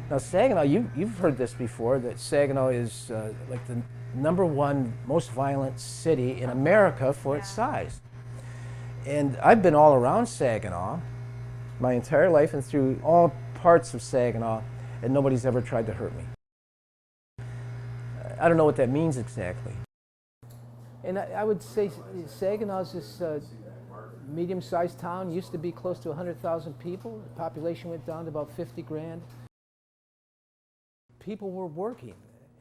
Now, Saginaw, you've heard this before, that Saginaw is like the #1 most violent city in America for its size. And I've been all around Saginaw my entire life and through all parts of Saginaw, and nobody's ever tried to hurt me. I don't know what that means exactly. And I would say Saginaw's this medium-sized town, used to be close to 100,000 people. The population went down to about 50 grand. People were working,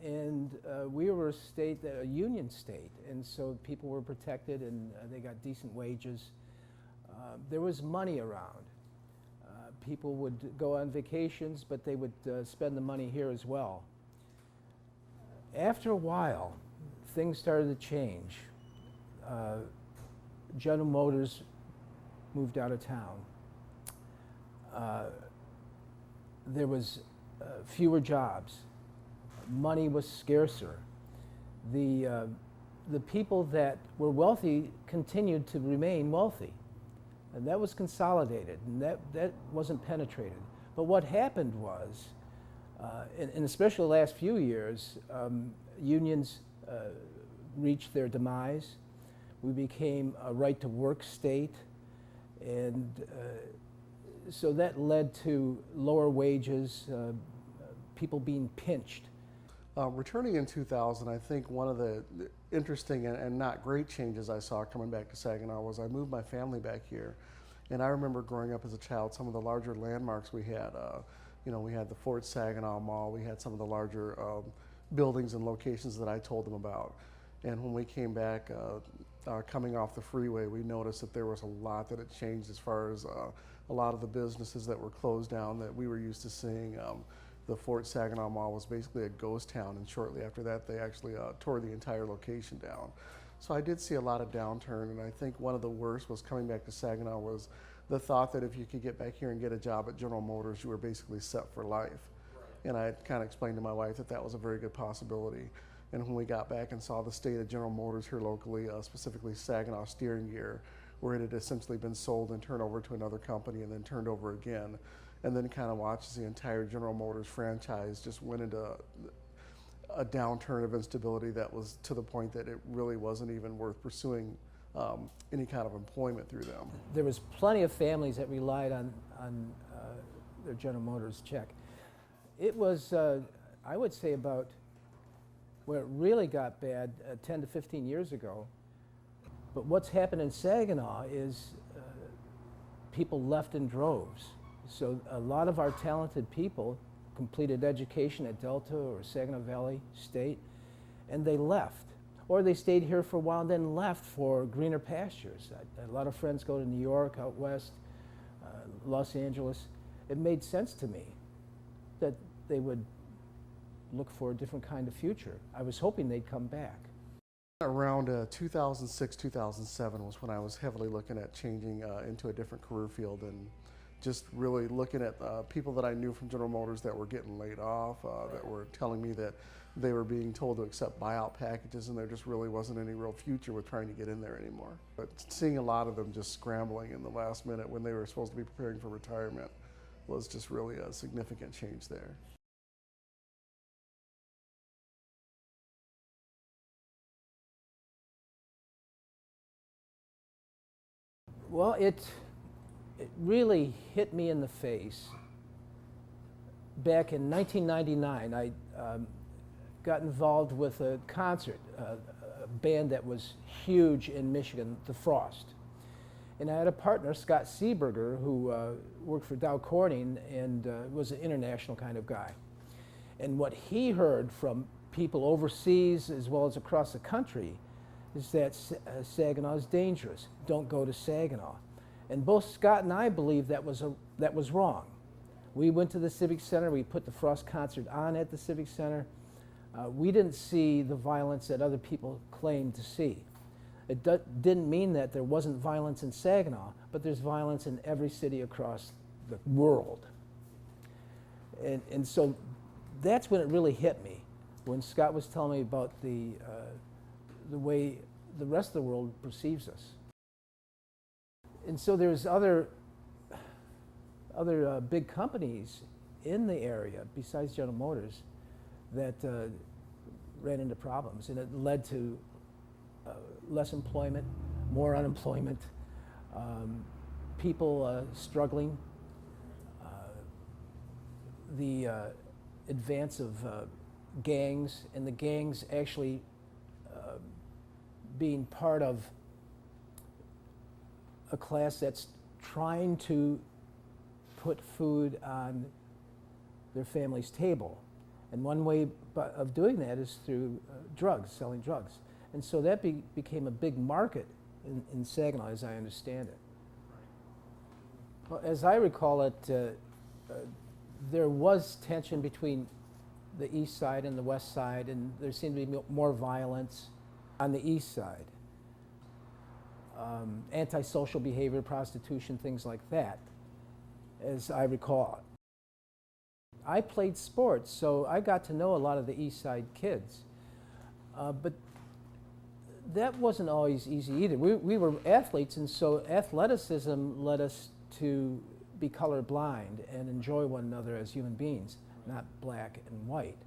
and we were a union state, and so people were protected, and they got decent wages. There was money around. People would go on vacations, but they would spend the money here as well. After a while, things started to change. General Motors moved out of town. There was fewer jobs. Money was scarcer. The people that were wealthy continued to remain wealthy. And that was consolidated, and that wasn't penetrated. But what happened was, and especially the last few years, unions reached their demise. We became a right-to-work state, and so that led to lower wages, people being pinched. Returning in 2000, I think one of the interesting and not great changes I saw coming back to Saginaw was I moved my family back here. And I remember growing up as a child, some of the larger landmarks we had. We had the Fort Saginaw Mall, we had some of the larger buildings and locations that I told them about. And when we came back, coming off the freeway, we noticed that there was a lot that had changed as far as a lot of the businesses that were closed down that we were used to seeing. The Fort Saginaw Mall was basically a ghost town, and shortly after that they actually tore the entire location down. So I did see a lot of downturn, and I think one of the worst was coming back to Saginaw was the thought that if you could get back here and get a job at General Motors, you were basically set for life. Right. And I kind of explained to my wife that that was a very good possibility. And when we got back and saw the state of General Motors here locally, specifically Saginaw Steering Gear, where it had essentially been sold and turned over to another company and then turned over again, and then kind of watched the entire General Motors franchise just went into a downturn of instability that was to the point that it really wasn't even worth pursuing any kind of employment through them. There was plenty of families that relied on their General Motors check. It was, I would say, about where it really got bad 10 to 15 years ago. But what's happened in Saginaw is people left in droves. So a lot of our talented people completed education at Delta or Saginaw Valley State, and they left. Or they stayed here for a while and then left for greener pastures. A lot of friends go to New York, out west, Los Angeles. It made sense to me that they would look for a different kind of future. I was hoping they'd come back. Around 2006, 2007 was when I was heavily looking at changing into a different career field, and just really looking at people that I knew from General Motors that were getting laid off, that were telling me that they were being told to accept buyout packages, and there just really wasn't any real future with trying to get in there anymore. But seeing a lot of them just scrambling in the last minute when they were supposed to be preparing for retirement was just really a significant change there. Well, it really hit me in the face. Back in 1999, I got involved with a concert, a band that was huge in Michigan, The Frost. And I had a partner, Scott Seeberger, who worked for Dow Corning and was an international kind of guy. And what he heard from people overseas as well as across the country is that Saginaw is dangerous. Don't go to Saginaw. And both Scott and I believed that was wrong. We went to the Civic Center. We put the Frost concert on at the Civic Center. We didn't see the violence that other people claimed to see. It didn't mean that there wasn't violence in Saginaw, but there's violence in every city across the world. And so that's when it really hit me, when Scott was telling me about the way the rest of the world perceives us. And so there's other big companies in the area, besides General Motors, that ran into problems, and it led to less employment, more unemployment, people struggling, the advance of gangs, and the gangs actually being part of a class that's trying to put food on their family's table. And one way of doing that is through drugs, selling drugs. And so that became a big market in Saginaw, as I understand it. Well, as I recall it, there was tension between the east side and the west side, and there seemed to be more violence on the east side. Antisocial behavior, prostitution, things like that, as I recall. I played sports, so I got to know a lot of the east side kids. But that wasn't always easy either. We were athletes, and so athleticism led us to be colorblind and enjoy one another as human beings, not black and white.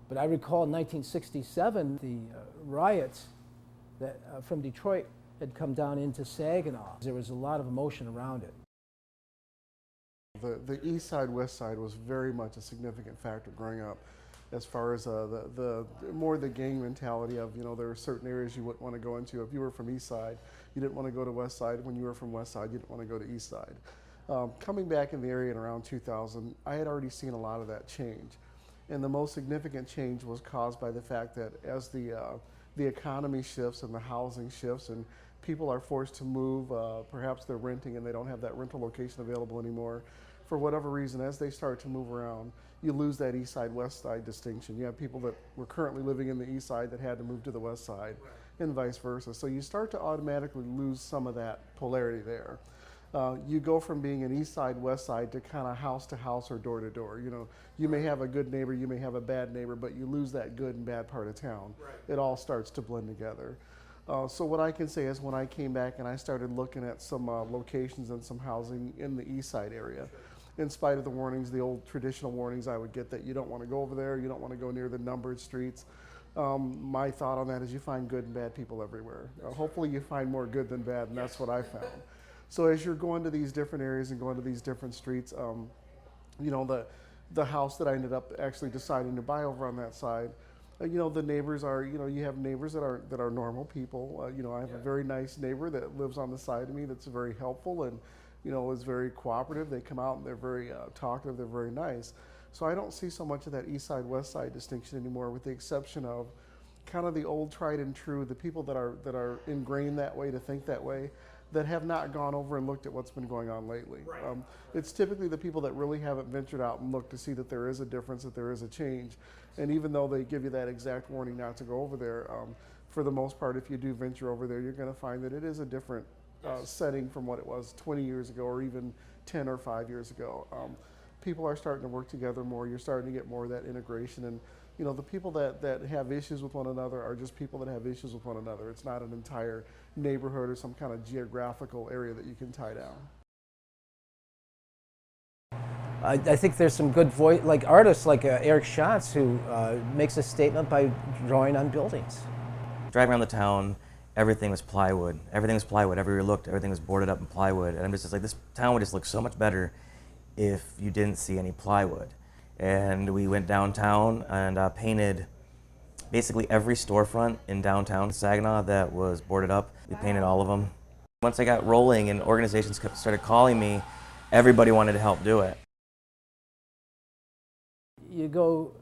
But I recall in 1967, the riots that from Detroit had come down into Saginaw. There was a lot of emotion around it. The east side, west side was very much a significant factor growing up, as far as the more the gang mentality of, you know, there were certain areas you wouldn't want to go into. If you were from east side, you didn't want to go to west side. When you were from west side, you didn't want to go to east side. Coming back in the area in around 2000, I had already seen a lot of that change. And the most significant change was caused by the fact that as the economy shifts and the housing shifts and people are forced to move, perhaps they're renting and they don't have that rental location available anymore. For whatever reason, as they start to move around, you lose that east side, west side distinction. You have people that were currently living in the east side that had to move to the west side, and vice versa. So you start to automatically lose some of that polarity there. You go from being an east side, west side to kind of house to house or door to door. You know, you may have a good neighbor, you may have a bad neighbor, but you lose that good and bad part of town. Right. It all starts to blend together. So what I can say is when I came back and I started looking at some locations and some housing in the east side area, in spite of the warnings, the old traditional warnings I would get that you don't want to go over there, you don't want to go near the numbered streets. My thought on that is you find good and bad people everywhere. Hopefully you find more good than bad, and that's what I found. So as you're going to these different areas and going to these different streets, you know, the house that I ended up actually deciding to buy over on that side, you know, the neighbors are, you know, you have neighbors that are normal people. You know, I have a very nice neighbor that lives on the side of me that's very helpful and, you know, is very cooperative. They come out and they're very talkative, they're very nice. So I don't see so much of that east side, west side distinction anymore, with the exception of kind of the old tried and true, the people that are ingrained that way, to think that way, that have not gone over and looked at what's been going on lately. Right. It's typically the people that really haven't ventured out and looked to see that there is a difference, that there is a change. And even though they give you that exact warning not to go over there, for the most part, if you do venture over there, you're going to find that it is a different setting from what it was 20 years ago or even 10 or 5 years ago. People are starting to work together more. You're starting to get more of that integration. And you know, the people that have issues with one another are just people that have issues with one another. It's not an entire neighborhood or some kind of geographical area that you can tie down. I think there's some good like artists like Eric Schatz, who makes a statement by drawing on buildings. Driving around the town, everything was plywood. Everything was plywood. Everywhere you looked, everything was boarded up in plywood. And I'm just like, this town would just look so much better if you didn't see any plywood. And we went downtown and painted basically every storefront in downtown Saginaw that was boarded up. We painted all of them. Once I got rolling and organizations started calling me, everybody wanted to help do it. You go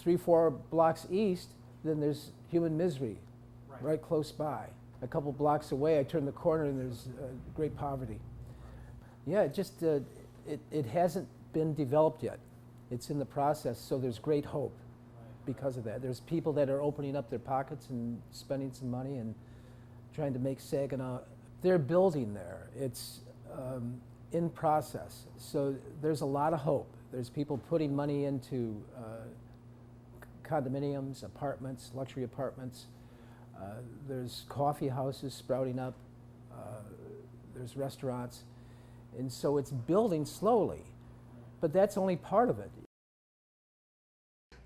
3-4 blocks east, then there's human misery right close by. A couple blocks away, I turn the corner and there's great poverty. Yeah, it just it hasn't been developed yet. It's in the process, so there's great hope because of that. There's people that are opening up their pockets and spending some money and trying to make Saginaw. They're building there. It's in process, so there's a lot of hope. There's people putting money into condominiums, apartments, luxury apartments. There's coffee houses sprouting up. There's restaurants. And so it's building slowly. but that's only part of it.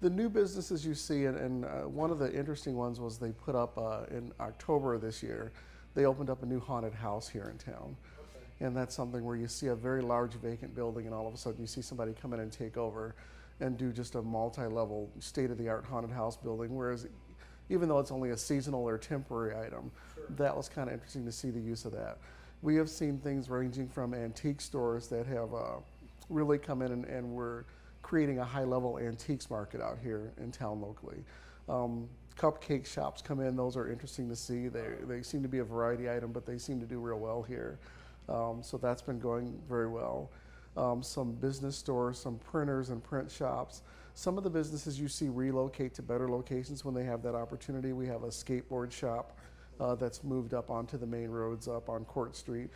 The new businesses you see, and one of the interesting ones was they put up in October of this year, they opened up a new haunted house here in town. And that's something where you see a very large vacant building and all of a sudden you see somebody come in and take over and do just a multi-level state-of-the-art haunted house building, whereas even though it's only a seasonal or temporary item, that was kind of interesting to see the use of that. We have seen things ranging from antique stores that have really come in and we're creating a high-level antiques market out here in town locally. Cupcake shops come in; those are interesting to see. They seem to be a variety item, but they seem to do real well here. So that's been going very well. Some business stores, some printers and print shops. Some of the businesses you see relocate to better locations when they have that opportunity. We have a skateboard shop that's moved up onto the main roads up on Court Street.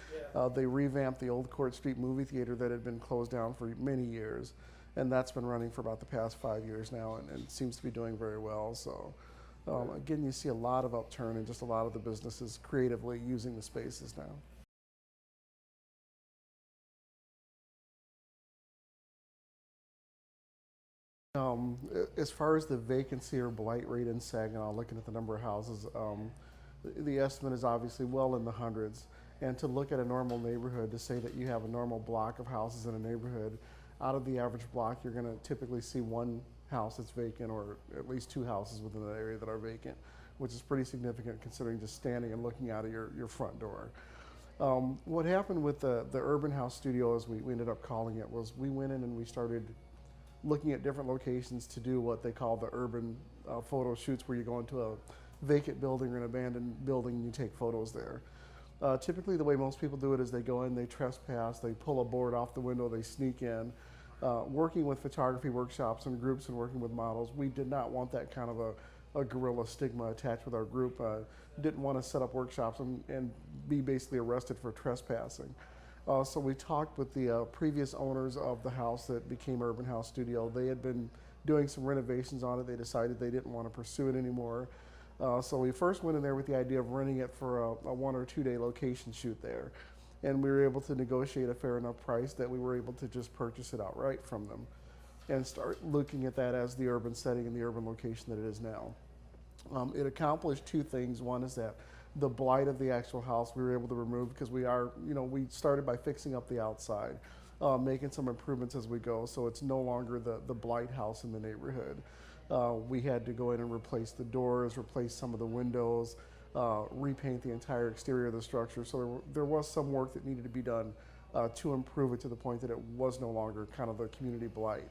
They revamped the old Court Street movie theater that had been closed down for many years. And that's been running for about the past 5 years now and seems to be doing very well. So again, you see a lot of upturn and just a lot of the businesses creatively using the spaces now. As far as the vacancy or blight rate in Saginaw, looking at the number of houses, the estimate is obviously well in the hundreds. And to look at a normal neighborhood, to say that you have a normal block of houses in a neighborhood, out of the average block, you're going to typically see one house that's vacant or at least two houses within that area that are vacant, which is pretty significant considering just standing and looking out of your front door. What happened with the Urban House Studio, as we ended up calling it, was we went in and we started looking at different locations to do what they call the urban photo shoots, where you go into a vacant building or an abandoned building and you take photos there. Typically the way most people do it is they go in, they trespass, they pull a board off the window, they sneak in. Working with photography workshops and groups and working with models, we did not want that kind of a guerrilla stigma attached with our group. Didn't want to set up workshops and be basically arrested for trespassing. So we talked with the previous owners of the house that became Urban House Studio. They had been doing some renovations on it. They decided they didn't want to pursue it anymore. So we first went in there with the idea of renting it for a 1 or 2 day location shoot there. And we were able to negotiate a fair enough price that we were able to just purchase it outright from them and start looking at that as the urban setting and the urban location that it is now. It accomplished two things. One is that the blight of the actual house we were able to remove because we started by fixing up the outside, making some improvements as we go, so it's no longer the blight house in the neighborhood. We had to go in and replace the doors, replace some of the windows, repaint the entire exterior of the structure. So there was some work that needed to be done to improve it to the point that it was no longer kind of a community blight.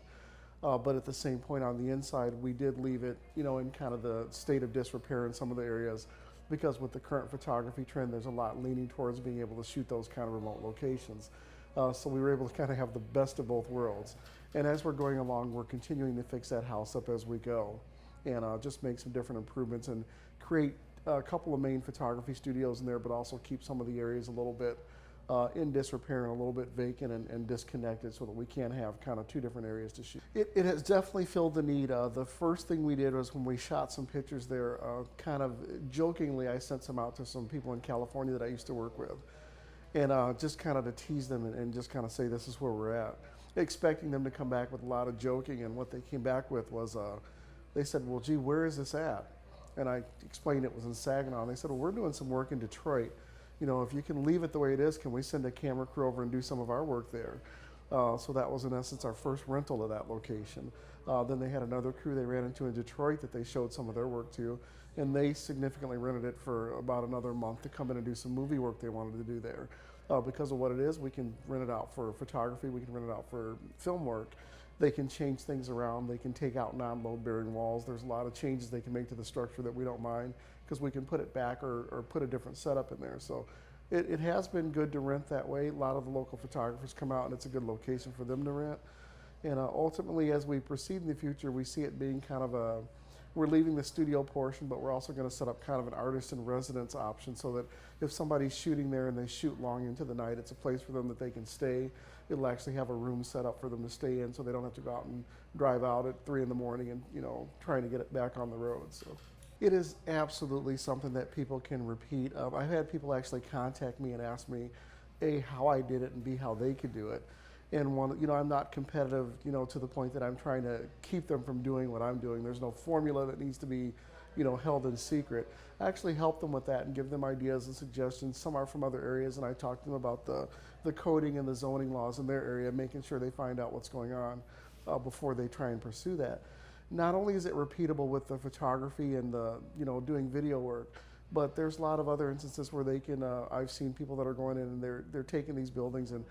But at the same point on the inside, we did leave it, in kind of the state of disrepair in some of the areas, because with the current photography trend, there's a lot leaning towards being able to shoot those kind of remote locations. So we were able to kind of have the best of both worlds. And as we're going along, we're continuing to fix that house up as we go and just make some different improvements and create a couple of main photography studios in there, but also keep some of the areas a little bit in disrepair and a little bit vacant and disconnected so that we can have kind of two different areas to shoot. It has definitely filled the need. The first thing we did was when we shot some pictures there, kind of jokingly, I sent some out to some people in California that I used to work with. And just kind of to tease them and just kind of say this is where we're at, expecting them to come back with a lot of joking. And what they came back with was, they said, well, gee, where is this at? And I explained it was in Saginaw. And they said, well, we're doing some work in Detroit. If you can leave it the way it is, can we send a camera crew over and do some of our work there? So that was in essence our first rental of that location. Then they had another crew they ran into in Detroit that they showed some of their work to, and they significantly rented it for about another month to come in and do some movie work they wanted to do there. Because of what it is, we can rent it out for photography, we can rent it out for film work. They can change things around, they can take out non-load bearing walls. There's a lot of changes they can make to the structure that we don't mind, because we can put it back or put a different setup in there. So it has been good to rent that way. A lot of the local photographers come out and it's a good location for them to rent. And ultimately, as we proceed in the future, we see it being kind of we're leaving the studio portion, but we're also going to set up kind of an artist in residence option so that if somebody's shooting there and they shoot long into the night, it's a place for them that they can stay. It'll actually have a room set up for them to stay in so they don't have to go out and drive out at 3 in the morning and, trying to get it back on the road. So it is absolutely something that people can repeat. I've had people actually contact me and ask me, A, how I did it, and B, how they could do it. and one, I'm not competitive, to the point that I'm trying to keep them from doing what I'm doing. There's no formula that needs to be, held in secret. I actually help them with that and give them ideas and suggestions. Some are from other areas, and I talk to them about the coding and the zoning laws in their area, making sure they find out what's going on before they try and pursue that. Not only is it repeatable with the photography and the, doing video work, but there's a lot of other instances where they can, I've seen people that are going in and they're taking these buildings and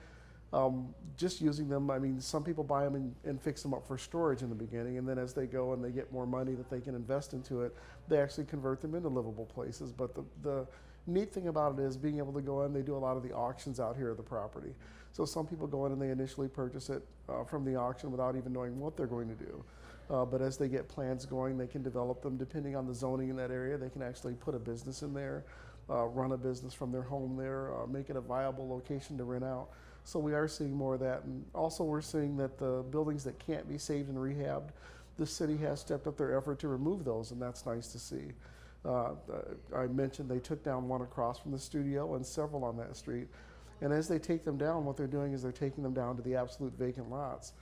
just using them. I mean, some people buy them and fix them up for storage in the beginning, and then as they go and they get more money that they can invest into it, they actually convert them into livable places. But the neat thing about it is being able to go in, they do a lot of the auctions out here of the property. So some people go in and they initially purchase it from the auction without even knowing what they're going to do. But as they get plans going, they can develop them depending on the zoning in that area. They can actually put a business in there, run a business from their home there, make it a viable location to rent out. So we are seeing more of that. And also we're seeing that the buildings that can't be saved and rehabbed, the city has stepped up their effort to remove those, and that's nice to see. I mentioned they took down one across from the studio and several on that street. And as they take them down, what they're doing is they're taking them down to the absolute vacant lots.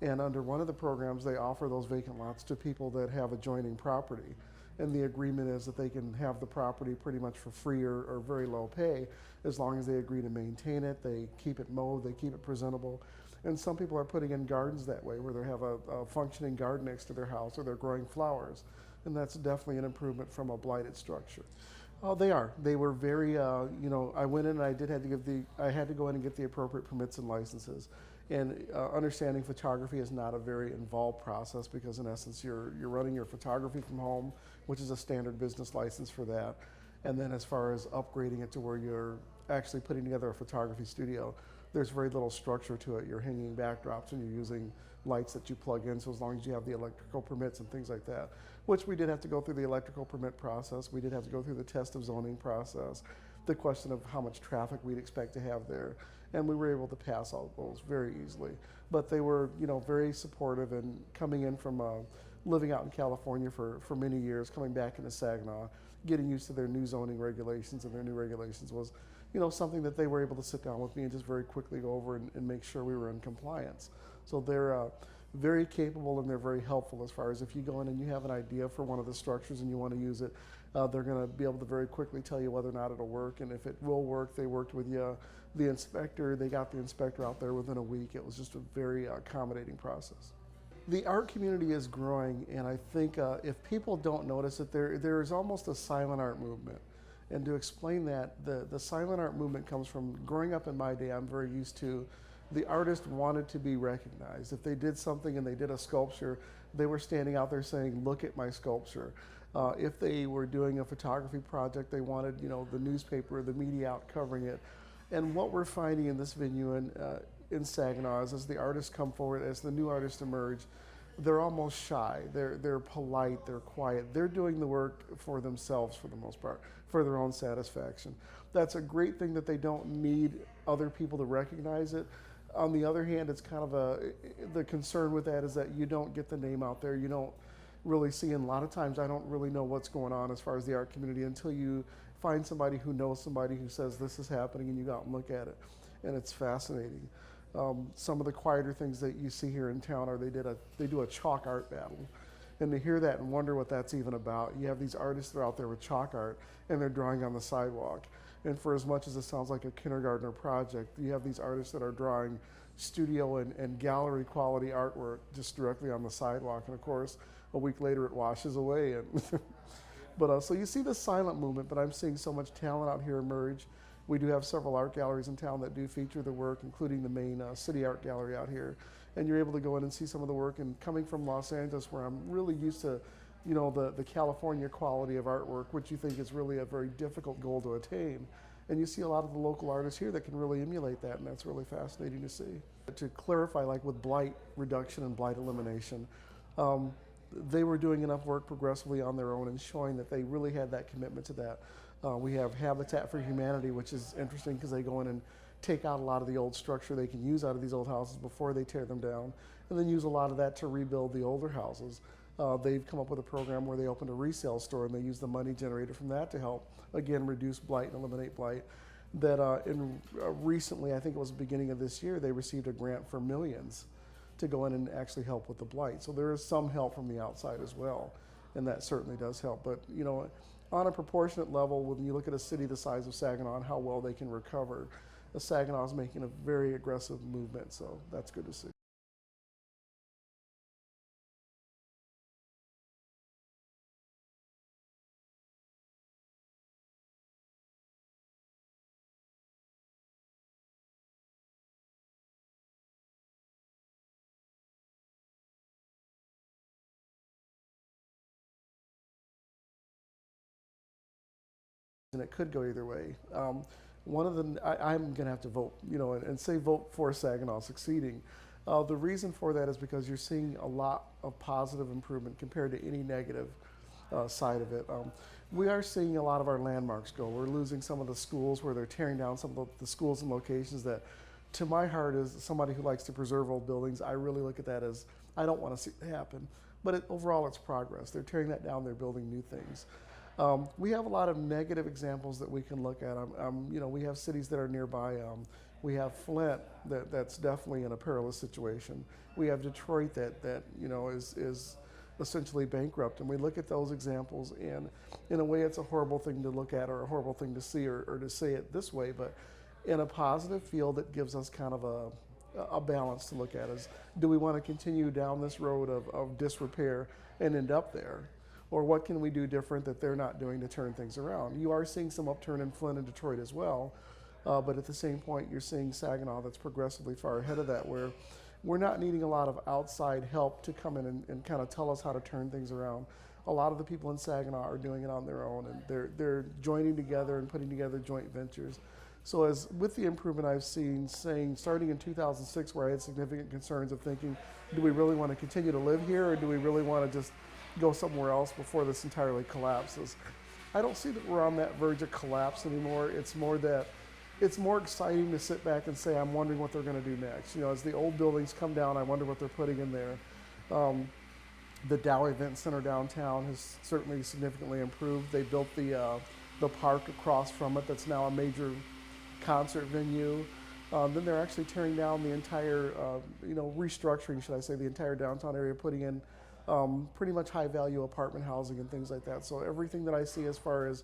And under one of the programs, they offer those vacant lots to people that have adjoining property. And the agreement is that they can have the property pretty much for free or very low pay, as long as they agree to maintain it, they keep it mowed, they keep it presentable. And some people are putting in gardens that way, where they have a functioning garden next to their house, or they're growing flowers. And that's definitely an improvement from a blighted structure. Oh, they are. They were very, I went in and I had to go in and get the appropriate permits and licenses. And understanding photography is not a very involved process, because in essence you're running your photography from home, which is a standard business license for that. And then as far as upgrading it to where you're actually putting together a photography studio, there's very little structure to it. You're hanging backdrops and you're using lights that you plug in, so as long as you have the electrical permits and things like that, which we did have to go through the electrical permit process. We did have to go through the test of zoning process, the question of how much traffic we'd expect to have there. And we were able to pass all those very easily. But they were, very supportive, and coming in from living out in California for many years, coming back into Saginaw, getting used to their new zoning regulations and their new regulations was, something that they were able to sit down with me and just very quickly go over and make sure we were in compliance. So they're very capable, and they're very helpful as far as if you go in and you have an idea for one of the structures and you want to use it, they're going to be able to very quickly tell you whether or not it'll work. And if it will work, they worked with the inspector. They got the inspector out there within a week. It was just a very accommodating process. The art community is growing, and I think if people don't notice it, there is almost a silent art movement. And to explain that, the silent art movement comes from growing up in my day. I'm very used to the artist wanted to be recognized. If they did something and they did a sculpture, they were standing out there saying, "Look at my sculpture." If they were doing a photography project, they wanted the newspaper, the media out covering it. And what we're finding in this venue in Saginaw is, as the artists come forward, as the new artists emerge, they're almost shy. They're polite. They're quiet. They're doing the work for themselves for the most part, for their own satisfaction. That's a great thing that they don't need other people to recognize it. On the other hand, it's kind of the concern with that is that you don't get the name out there. You don't really see, and a lot of times I don't really know what's going on as far as the art community until you find somebody who knows somebody who says this is happening, and you go out and look at it, and it's fascinating. Some of the quieter things that you see here in town are they do a chalk art battle. And to hear that and wonder what that's even about, you have these artists that are out there with chalk art, and they're drawing on the sidewalk. And for as much as it sounds like a kindergartner project, you have these artists that are drawing studio and gallery quality artwork just directly on the sidewalk. And of course, a week later it washes away. But so you see the silent movement, but I'm seeing so much talent out here emerge. We do have several art galleries in town that do feature the work, including the main city art gallery out here. And you're able to go in and see some of the work. And coming from Los Angeles, where I'm really used to the California quality of artwork, which you think is really a very difficult goal to attain. And you see a lot of the local artists here that can really emulate that, and that's really fascinating to see. To clarify, like with blight reduction and blight elimination, they were doing enough work progressively on their own and showing that they really had that commitment to that. We have Habitat for Humanity, which is interesting because they go in and take out a lot of the old structure they can use out of these old houses before they tear them down, and then use a lot of that to rebuild the older houses. They've come up with a program where they opened a resale store, and they use the money generated from that to help, again, reduce blight and eliminate blight. that recently, I think it was the beginning of this year, they received a grant for millions to go in and actually help with the blight. So there is some help from the outside as well, and that certainly does help. But you know, on a proportionate level, when you look at a city the size of Saginaw and how well they can recover, Saginaw is making a very aggressive movement, so that's good to see. And it could go either way. One of the I'm going to have to vote, you know, and say vote for Saginaw succeeding. The reason for that is because you're seeing a lot of positive improvement compared to any negative side of it. We are seeing a lot of our landmarks go. We're losing some of the schools where they're tearing down some of the schools and locations that, to my heart, as somebody who likes to preserve old buildings, I really look at that as I don't want to see it happen. But overall, it's progress. They're tearing that down. They're building new things. We have a lot of negative examples that we can look at. You know, we have cities that are nearby. We have Flint that's definitely in a perilous situation. We have Detroit that you know is essentially bankrupt. And we look at those examples, and in a way, it's a horrible thing to look at or a horrible thing to see or to say it this way. But in a positive field, that gives us kind of a balance to look at. Is do we want to continue down this road of disrepair and end up there? Or what can we do different that they're not doing to turn things around? You are seeing some upturn in Flint and Detroit as well, but at the same point, you're seeing Saginaw that's progressively far ahead of that, where we're not needing a lot of outside help to come in and kind of tell us how to turn things around. A lot of the people in Saginaw are doing it on their own, and they're joining together and putting together joint ventures. So as with the improvement I've seen, starting in 2006, where I had significant concerns of thinking, do we really want to continue to live here, or do we really want to just go somewhere else before this entirely collapses? I don't see that we're on that verge of collapse anymore. It's more that it's more exciting to sit back and say, I'm wondering what they're going to do next. You know, as the old buildings come down, I wonder what they're putting in there. The Dow Event Center downtown has certainly significantly improved. They built the park across from it that's now a major concert venue. Then they're actually tearing down the entire, you know, restructuring, should I say, the entire downtown area, putting in pretty much high value apartment housing and things like that. So everything that I see as far as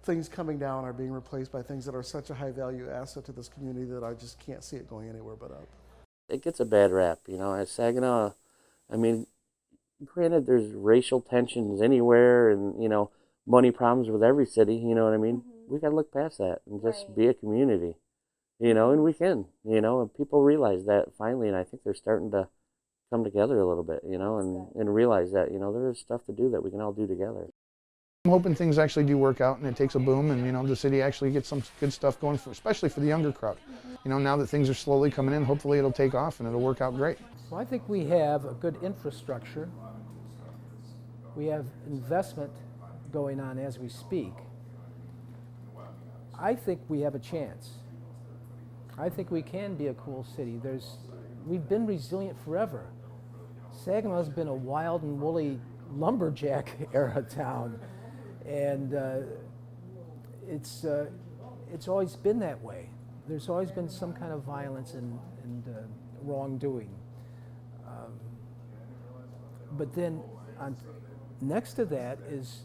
things coming down are being replaced by things that are such a high value asset to this community that I just can't see it going anywhere but up. It gets a bad rap, you know. As Saginaw, I mean, granted, there's racial tensions anywhere, and you know, money problems with every city. You know what I mean? We got to look past that and just be a community, you know. And we can, you know, and people realize that finally, and I think they're starting to come together a little bit, you know, and realize that, you know, there's stuff to do that we can all do together. I'm hoping things actually do work out and it takes a boom, and you know, the city actually gets some good stuff going, especially for the younger crowd. You know, now that things are slowly coming in, hopefully it'll take off and it'll work out great. Well, I think we have a good infrastructure. We have investment going on as we speak. I think we have a chance. I think we can be a cool city. We've been resilient forever. Saginaw's been a wild and woolly lumberjack era town, and it's always been that way. There's always been some kind of violence and wrongdoing. But then next to that is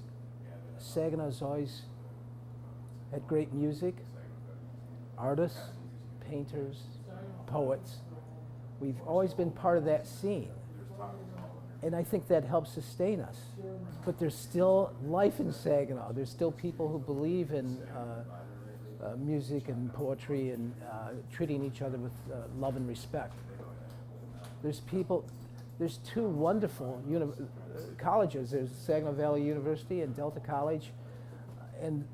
Saginaw's always had great music, artists, painters, poets. We've always been part of that scene. And I think that helps sustain us. But there's still life in Saginaw. There's still people who believe in music and poetry and treating each other with love and respect. There's two wonderful colleges. There's Saginaw Valley University and Delta College, and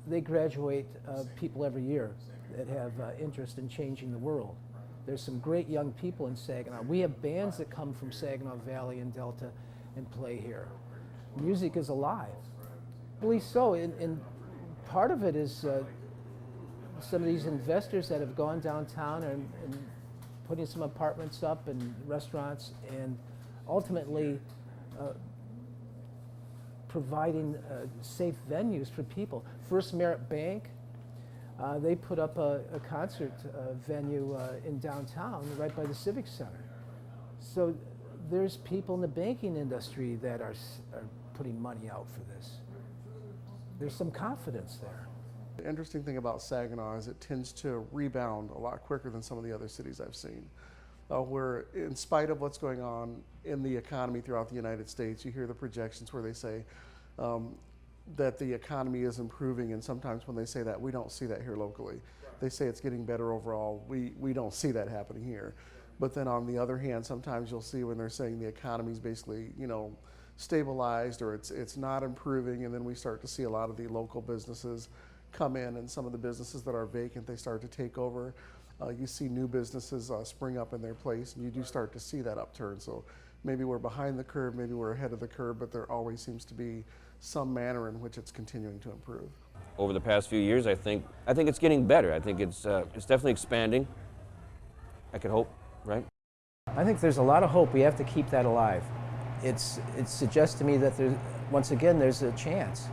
they graduate people every year that have interest in changing the world. There's some great young people in Saginaw. We have bands that come from Saginaw Valley and Delta and play here. Music is alive. I believe so, and part of it is some of these investors that have gone downtown and putting some apartments up and restaurants, and ultimately providing safe venues for people. First Merit Bank, They put up a concert venue in downtown right by the Civic Center. So there's people in the banking industry that are putting money out for this. There's some confidence there. The interesting thing about Saginaw is it tends to rebound a lot quicker than some of the other cities I've seen. Where in spite of what's going on in the economy throughout the United States, you hear the projections where they say that the economy is improving, and sometimes when they say that, we don't see that here locally. They say it's getting better overall. We don't see that happening here. But then on the other hand, sometimes you'll see when they're saying the economy is basically, stabilized or it's not improving, and then we start to see a lot of the local businesses come in, and some of the businesses that are vacant, they start to take over. You see new businesses spring up in their place, and you do start to see that upturn. So maybe we're behind the curve, maybe we're ahead of the curve, but there always seems to be some manner in which it's continuing to improve. Over the past few years, I think it's getting better. I think it's definitely expanding. I could hope, right? I think there's a lot of hope. We have to keep that alive. It suggests to me that once again, there's a chance.